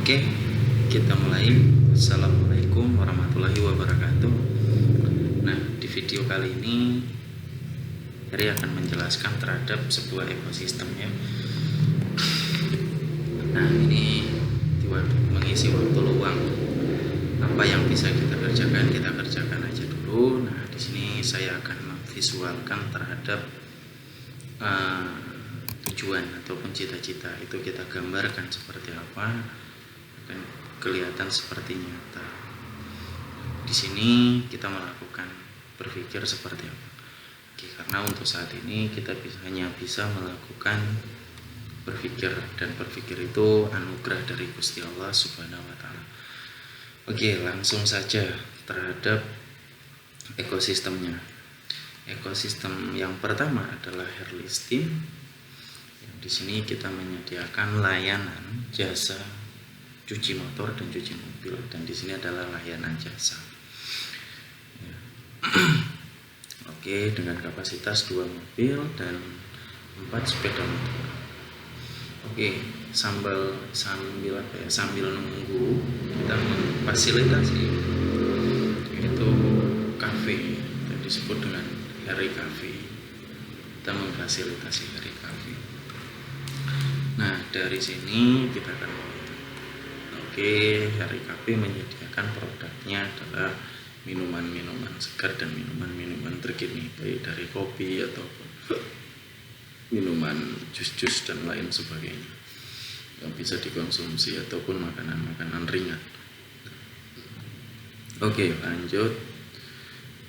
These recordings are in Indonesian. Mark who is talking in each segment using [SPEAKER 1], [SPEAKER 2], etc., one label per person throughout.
[SPEAKER 1] Oke, kita mulai. Assalamualaikum warahmatullahi wabarakatuh. Nah, di video kali ini Heri akan menjelaskan terhadap sebuah ekosistem ya. Nah, ini mengisi waktu luang. Apa yang bisa kita kerjakan aja dulu. Nah, di sini saya akan memvisualkan terhadap tujuan ataupun cita-cita itu kita gambarkan seperti apa dan kelihatan seperti nyata. Di sini kita melakukan berpikir seperti apa. Oke, karena untuk saat ini kita hanya bisa melakukan berpikir, dan berpikir itu anugerah dari Gusti Allah Subhanahu wa taala. Oke, langsung saja terhadap ekosistemnya. Ekosistem yang pertama adalah Herlistim. Di sini kita menyediakan layanan jasa cuci motor dan cuci mobil, dan di sini adalah layanan jasa. Ya. Oke, dengan kapasitas 2 mobil dan 4 sepeda motor. Oke, sambil nunggu kita memfasilitasi yaitu kafe yang disebut dengan Heri Cafe. Kita memfasilitasi Heri Cafe. Nah, dari sini kita akan Heri Cafe menyediakan produknya adalah minuman-minuman segar dan minuman-minuman terkini, baik dari kopi ataupun minuman jus-jus dan lain sebagainya yang bisa dikonsumsi ataupun makanan-makanan ringan. Oke, lanjut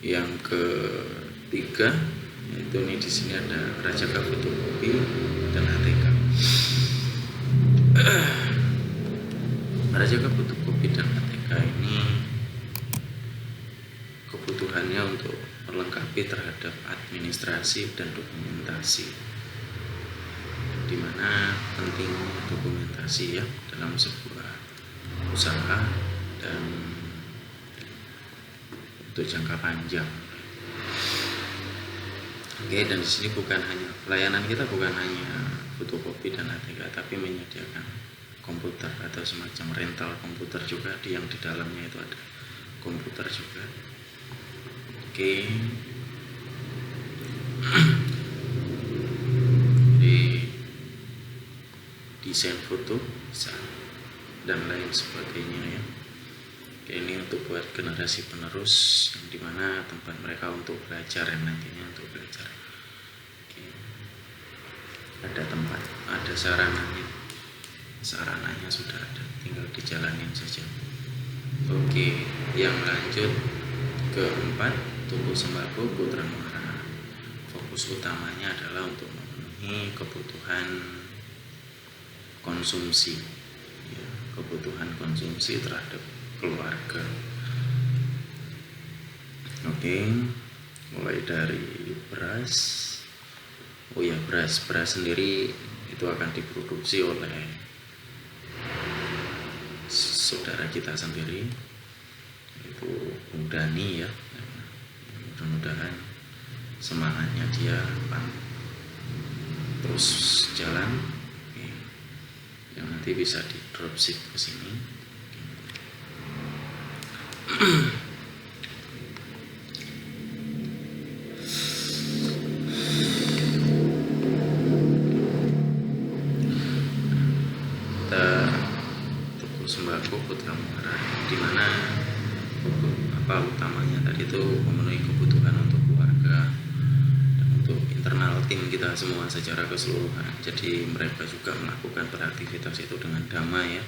[SPEAKER 1] yang ketiga, yaitu ini di sini ada Rajaka Fotokopi dan ATK. Rajaka Fotokopi dan ATK ini kebutuhannya untuk melengkapi terhadap administrasi dan dokumentasi, di mana pentingnya dokumentasi ya dalam sebuah usaha dan untuk jangka panjang. Oke, dan di sini bukan hanya pelayanan kita bukan hanya fotokopi dan ATK, tapi menyediakan komputer atau semacam rental komputer juga, yang di dalamnya itu ada komputer juga. Oke. Jadi desain foto bisa dan lain sebagainya ya. Oke, ini untuk buat generasi penerus, yang dimana tempat mereka untuk belajar dan nantinya untuk belajar. Oke. Ada tempat, ada sarananya sudah ada, tinggal dijalanin saja. Oke, yang lanjut keempat, toko sembako Putra Muara. Fokus utamanya adalah untuk memenuhi kebutuhan konsumsi ya, kebutuhan konsumsi terhadap keluarga. Oke, mulai dari beras. Beras sendiri itu akan diproduksi oleh saudara kita sendiri, itu Bung Dani ya. Mudah-mudahan semangatnya dia terus jalan, yang nanti bisa di dropship ke sini. Sembako Putra Muara, di mana utamanya tadi itu memenuhi kebutuhan untuk keluarga dan untuk internal tim kita semua secara keseluruhan. Jadi mereka juga melakukan beraktivitas itu dengan damai ya.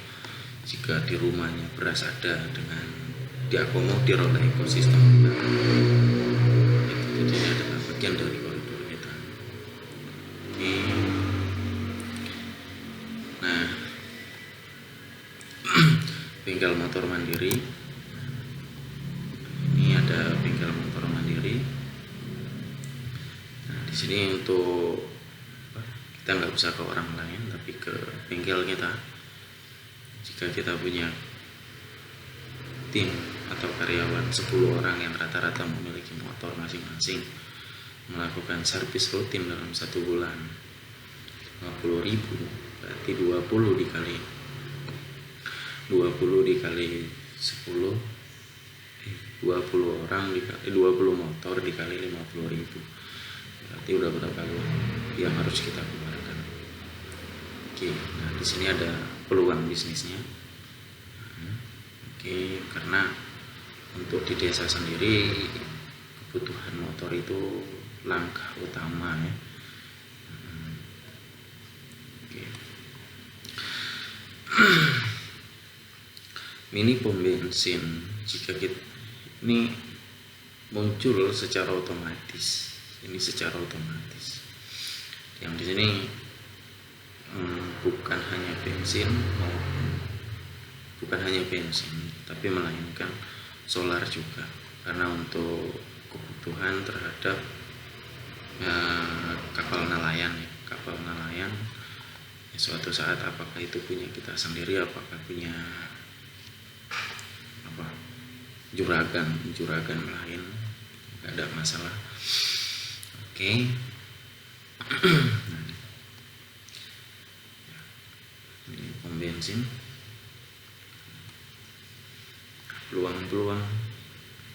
[SPEAKER 1] Jika di rumahnya beras ada, dengan diakomodir oleh ekosistem kita, jadi ini adalah bagian dari koridor kita. Nah, bengkel motor mandiri. Ini ada bengkel motor mandiri. Nah, di sini untuk kita nggak usah ke orang lain, tapi ke bengkel kita. Jika kita punya tim atau karyawan 10 orang yang rata-rata memiliki motor masing-masing, melakukan servis rutin dalam 1 bulan 50.000, berarti 20 dikali 20 dikali 10, 20 orang dikali 20 motor dikali 50.000, berarti udah berapa uang yang harus kita keluarkan. Oke, nah di sini ada peluang bisnisnya. Oke, karena untuk di desa sendiri kebutuhan motor itu langkah utama ya. Oke. Mini pom bensin jika kita ini muncul secara otomatis. Ini secara otomatis. Yang di sini bukan hanya bensin, tapi melainkan solar juga. Karena untuk kebutuhan terhadap kapal nelayan ya, suatu saat apakah itu punya kita sendiri, apakah punya juragan lain, nggak ada masalah. Oke. Ini pom bensin. Peluang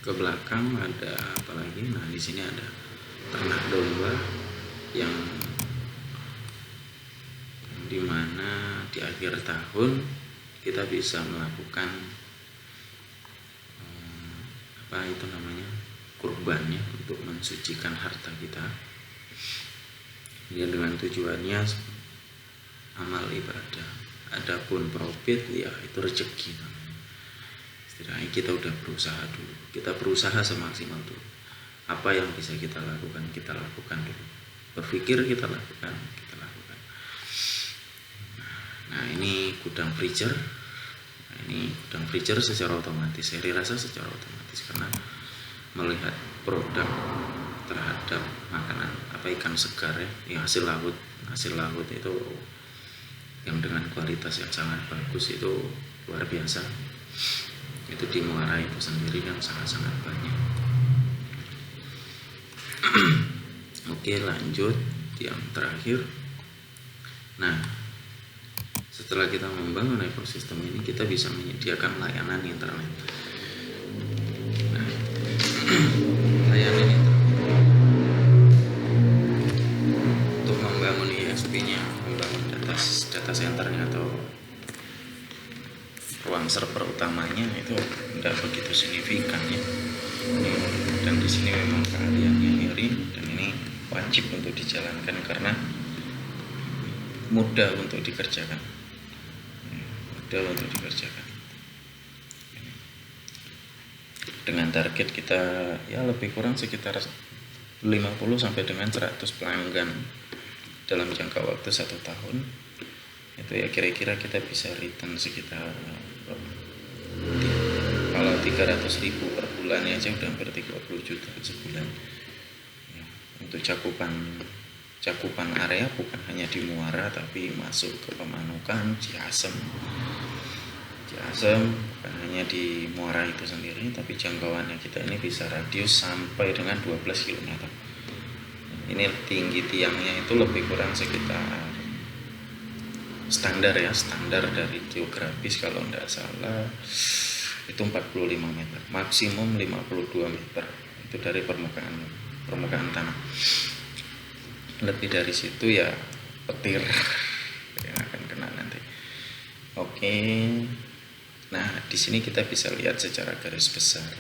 [SPEAKER 1] ke belakang ada apa lagi? Nah, di sini ada ternak domba yang dimana di akhir tahun kita bisa melakukan kurbannya untuk mensucikan harta kita ya, dengan tujuannya amal ibadah. Adapun profit ya itu rezeki namanya. Setidaknya kita udah berusaha dulu, kita berusaha semaksimal dulu. Apa yang bisa kita lakukan dulu. Berpikir kita lakukan. Nah, ini gudang freezer. Ini gudang freezer secara otomatis, seri rasa secara otomatis, karena melihat produk terhadap makanan ikan segar ya, hasil laut itu yang dengan kualitas yang sangat bagus, itu luar biasa. Itu di Muara itu sendiri yang sangat banyak. Oke, lanjut yang terakhir. Nah, setelah kita membangun ekosistem ini, kita bisa menyediakan layanan internet. Nah, layanan internet untuk membangun ISP-nya, membangun data centernya atau ruang server utamanya itu tidak begitu signifikan ya. Dan di sini memang keahliannya Heri, dan ini wajib untuk dijalankan karena mudah untuk dikerjakan. Dengan target kita ya lebih kurang sekitar 50 sampai dengan 100 pelanggan dalam jangka waktu 1 tahun. Itu ya kira-kira kita bisa return sekitar kalau 300.000 per bulan aja udah hampir 30 juta sebulan ya. Untuk cakupan area bukan hanya di Muara, tapi masuk ke Pemanukan, Ciasem, bukan hanya di Muara itu sendiri, tapi jangkauannya kita ini bisa radius sampai dengan 12 km. Ini tinggi tiangnya itu lebih kurang sekitar standar dari geografis kalau tidak salah itu 45 meter, maksimum 52 meter itu dari permukaan tanah. Lebih dari situ ya petir yang akan kena nanti. Oke. Nah, di sini kita bisa lihat secara garis besar.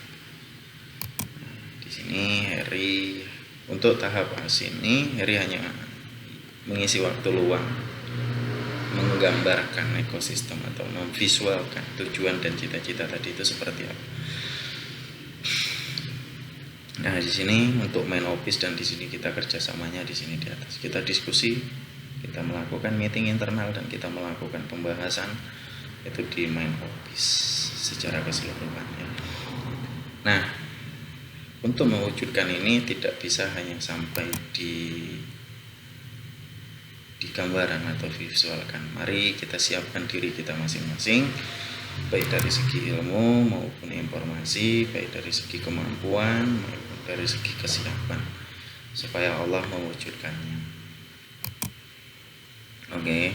[SPEAKER 1] Nah, di sini Heri untuk tahap ini Heri hanya mengisi waktu luang menggambarkan ekosistem atau memvisualkan tujuan dan cita-cita tadi itu seperti apa. Nah, di sini untuk main office, dan di sini kita kerjasamanya di sini di atas. Kita diskusi, kita melakukan meeting internal, dan kita melakukan pembahasan itu di main office secara keseluruhan ya. Nah, untuk mewujudkan ini tidak bisa hanya sampai di gambaran atau visualkan. Mari kita siapkan diri kita masing-masing, baik dari segi ilmu maupun informasi, baik dari segi kemampuan maupun dari segi kesiapan, supaya Allah mewujudkannya. Oke.